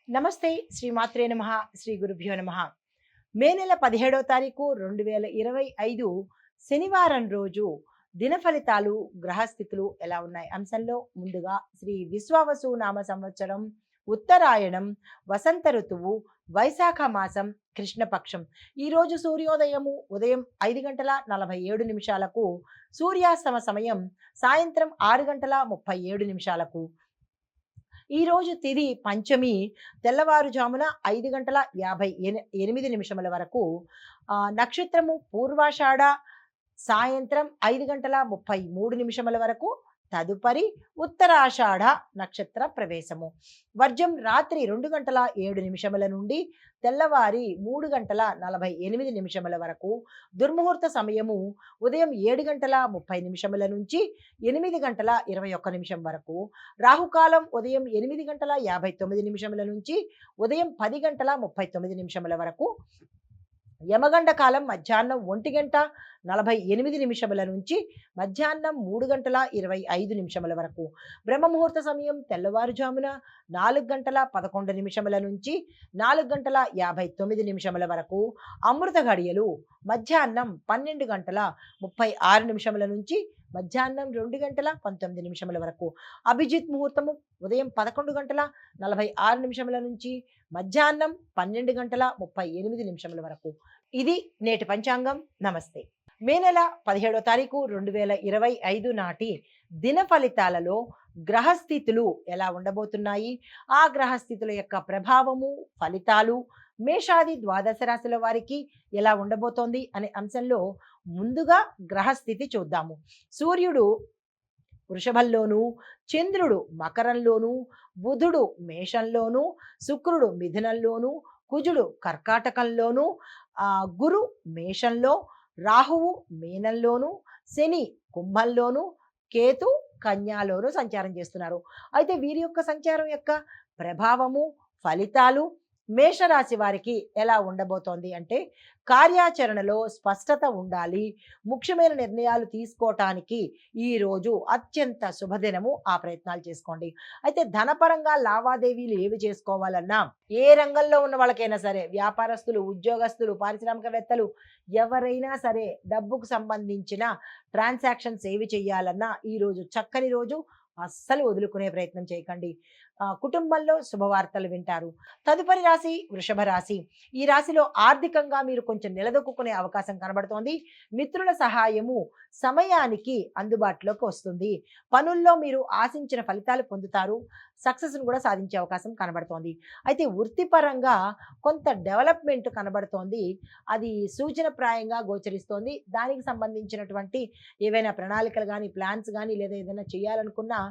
నమస్తే శ్రీమాత్రే నమః శ్రీ గురుభ్యో నమః. మే నెల 17వ తారీఖు 2025 శనివారం రోజు దిన ఫలితాలు గ్రహస్థితులు ఎలా ఉన్నాయి అంశంలో ముందుగా శ్రీ విశ్వావసు నామ సంవత్సరం ఉత్తరాయణం వసంత ఋతువు వైశాఖ మాసం కృష్ణపక్షం. ఈరోజు సూర్యోదయము ఉదయం 5:47 సూర్యాస్తమ సమయం సాయంత్రం 6:37. ఈరోజు తిది పంచమి తెల్లవారుజామున 5:58 వరకు, నక్షత్రము పూర్వాషాఢ సాయంత్రం 5:33 వరకు, తదుపరి ఉత్తరాషాఢ నక్షత్ర ప్రవేశము. వర్జం రాత్రి 2:07 నుండి తెల్లవారి 3:48 వరకు. దుర్ముహూర్త సమయము ఉదయం 7:30 నుంచి 8:21 వరకు. రాహుకాలం ఉదయం 8:59 నుంచి ఉదయం 10:39 వరకు. యమగండ కాలం మధ్యాహ్నం 1:48 నుంచి మధ్యాహ్నం 3:25 వరకు. బ్రహ్మముహూర్త సమయం తెల్లవారుజామున 4:11 నుంచి 4:59 వరకు. అమృత ఘడియలు మధ్యాహ్నం 12:36 నుంచి మధ్యాహ్నం 2:19 వరకు. అభిజిత్ ముహూర్తము ఉదయం 11:46 నుంచి మధ్యాహ్నం 12:38 వరకు. ఇది నేటి పంచాంగం. నమస్తే. మే నెల 17వ తారీఖు 2025 నాటి దిన ఫలితాలలో గ్రహస్థితులు ఎలా ఉండబోతున్నాయి, ఆ గ్రహస్థితుల యొక్క ప్రభావము ఫలితాలు మేషాది ద్వాదశ రాశుల వారికి ఎలా ఉండబోతోంది అనే అంశంలో ముందుగా గ్రహస్థితి చూద్దాము. సూర్యుడు వృషభంలోను, చంద్రుడు మకరంలోను, బుధుడు మేషంలోను, శుక్రుడు మిథునంలోను, కుజుడు కర్కాటకంలోను, గురు మేషంలో, రాహువు మీనంలోను, శని కుంభంలోను, కేతు కన్యాలోను సంచారం చేస్తున్నారు. అయితే వీరి యొక్క సంచారం యొక్క ప్రభావము ఫలితాలు మేషరాశి వారికి ఎలా ఉండబోతోంది అంటే, కార్యాచరణలో స్పష్టత ఉండాలి. ముఖ్యమైన నిర్ణయాలు తీసుకోవటానికి ఈరోజు అత్యంత శుభదినము. ఆ ప్రయత్నాలు చేసుకోండి. అయితే ధనపరంగా లావాదేవీలు ఏవి చేసుకోవాలన్నా, ఏ రంగంలో ఉన్న వాళ్ళకైనా సరే, వ్యాపారస్తులు, ఉద్యోగస్తులు, పారిశ్రామికవేత్తలు ఎవరైనా సరే డబ్బుకు సంబంధించిన ట్రాన్సాక్షన్స్ ఏవి చేయాలన్నా ఈరోజు చక్కని రోజు. అస్సలు వదులుకునే ప్రయత్నం చేయకండి. కుటుంబంలో శుభవార్తలు వింటారు. తదుపరి రాశి వృషభ రాశి. ఈ రాశిలో ఆర్థికంగా మీరు కొంచెం నిలదొక్కునే అవకాశం కనబడుతోంది. మిత్రుల సహాయము సమయానికి అందుబాటులోకి వస్తుంది. పనుల్లో మీరు ఆశించిన ఫలితాలు పొందుతారు. సక్సెస్ను కూడా సాధించే అవకాశం కనబడుతోంది. అయితే వృత్తిపరంగా కొంత డెవలప్మెంట్ కనబడుతోంది. అది సూచనప్రాయంగా గోచరిస్తోంది. దానికి సంబంధించినటువంటి ఏవైనా ప్రణాళికలు కానీ, ప్లాన్స్ కానీ, లేదా ఏదైనా చేయాలనుకున్నా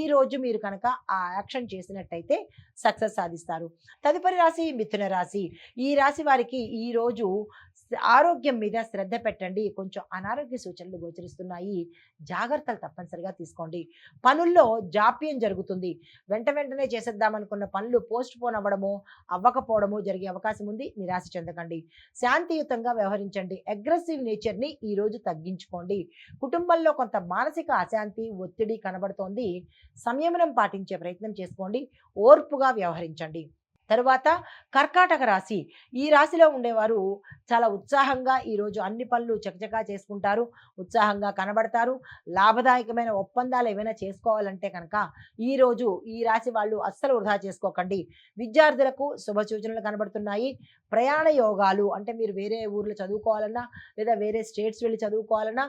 ఈరోజు మీరు కనుక ఆ యాక్షన్ చేసినట్టయితే సక్సెస్ సాధిస్తారు. తదుపరి రాశి మిథున రాశి. ఈ రాశి వారికి ఈరోజు ఆరోగ్యం మీద శ్రద్ధ పెట్టండి. కొంచెం అనారోగ్య సూచనలు గోచరిస్తున్నాయి. జాగ్రత్తలు తప్పనిసరిగా తీసుకోండి. పనుల్లో జాప్యం జరుగుతుంది. వెంటనే చేసేద్దామనుకున్న పనులు పోస్ట్ పోన్ అవ్వకపోవడము జరిగే అవకాశం ఉంది. నిరాశ చెందకండి. శాంతియుతంగా వ్యవహరించండి. అగ్రెసివ్ నేచర్ని ఈరోజు తగ్గించుకోండి. కుటుంబంలో కొంత మానసిక అశాంతి, ఒత్తిడి కనబడుతోంది. సంయమనం పాటించే ప్రయత్నం చేసుకోండి. ఓర్పుగా వ్యవహరించండి. తరువాత కర్కాటక రాశి. ఈ రాశిలో ఉండేవారు చాలా ఉత్సాహంగా ఈరోజు అన్ని పనులు చకచకా చేసుకుంటారు. ఉత్సాహంగా కనబడతారు. లాభదాయకమైన ఒప్పందాలు ఏమైనా చేసుకోవాలంటే కనుక ఈరోజు ఈ రాశి వాళ్ళు అస్సలు వృధా చేసుకోకండి. విద్యార్థులకు శుభ సూచనలు కనబడుతున్నాయి. ప్రయాణ యోగాలు అంటే మీరు వేరే ఊర్లో చదువుకోవాలన్నా, లేదా వేరే స్టేట్స్ వెళ్ళి చదువుకోవాలన్నా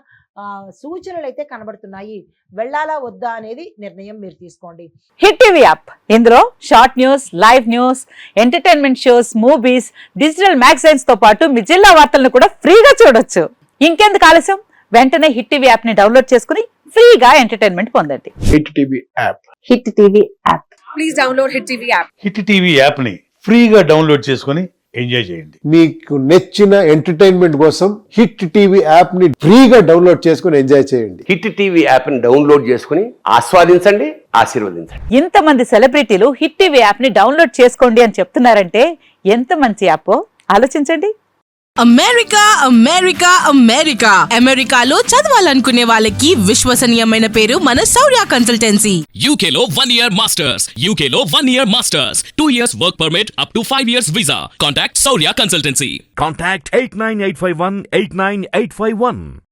సూచనలు అయితే కనబడుతున్నాయి. వెళ్ళాలా వద్దా అనేది నిర్ణయం మీరు తీసుకోండి. హిట్ టీవీ యాప్, ఇందులో short news, live news, entertainment shows, movies, digital magazines తో పాటు మీ జిల్లా వార్తలను కూడా ఫ్రీగా చూడొచ్చు. ఇంకెందుకు ఆలస్యం, వెంటనే హిట్ టీవీ యాప్ ని డౌన్లోడ్ చేసుకుని ఫ్రీగా ఎంటర్టైన్మెంట్ పొందండి. Hit TV app. Hit TV app. Please download hit TV app. Hit TV app ని ఫ్రీగా డౌన్లోడ్ చేసుకుని ఎంజాయ్ చేయండి. మీకు నచ్చిన ఎంటర్టైన్మెంట్ కోసం హిట్ టీవీ యాప్ ని ఫ్రీగా డౌన్లోడ్ చేసుకుని ఎంజాయ్ చేయండి. హిట్ టీవీ యాప్ ని డౌన్లోడ్ చేసుకుని ఆస్వాదించండి, ఆశీర్వదించండి. ఇంతమంది సెలబ్రిటీలు హిట్ టీవీ యాప్ ని డౌన్లోడ్ చేసుకోండి అని చెప్తున్నారంటే ఎంత మంచి యాప్ ఆలోచించండి. అమెరికా అమెరికా అమెరికా అమెరికాలో చదవాలనుకునే వాళ్ళకి విశ్వసనీయమైన పేరు మన శౌర్య consultancy. UK Law 1 Year Masters. UK Law 1 Year Masters. 2 years work permit up to 5 years visa. Contact Saurya Consultancy. Contact 89851 89851.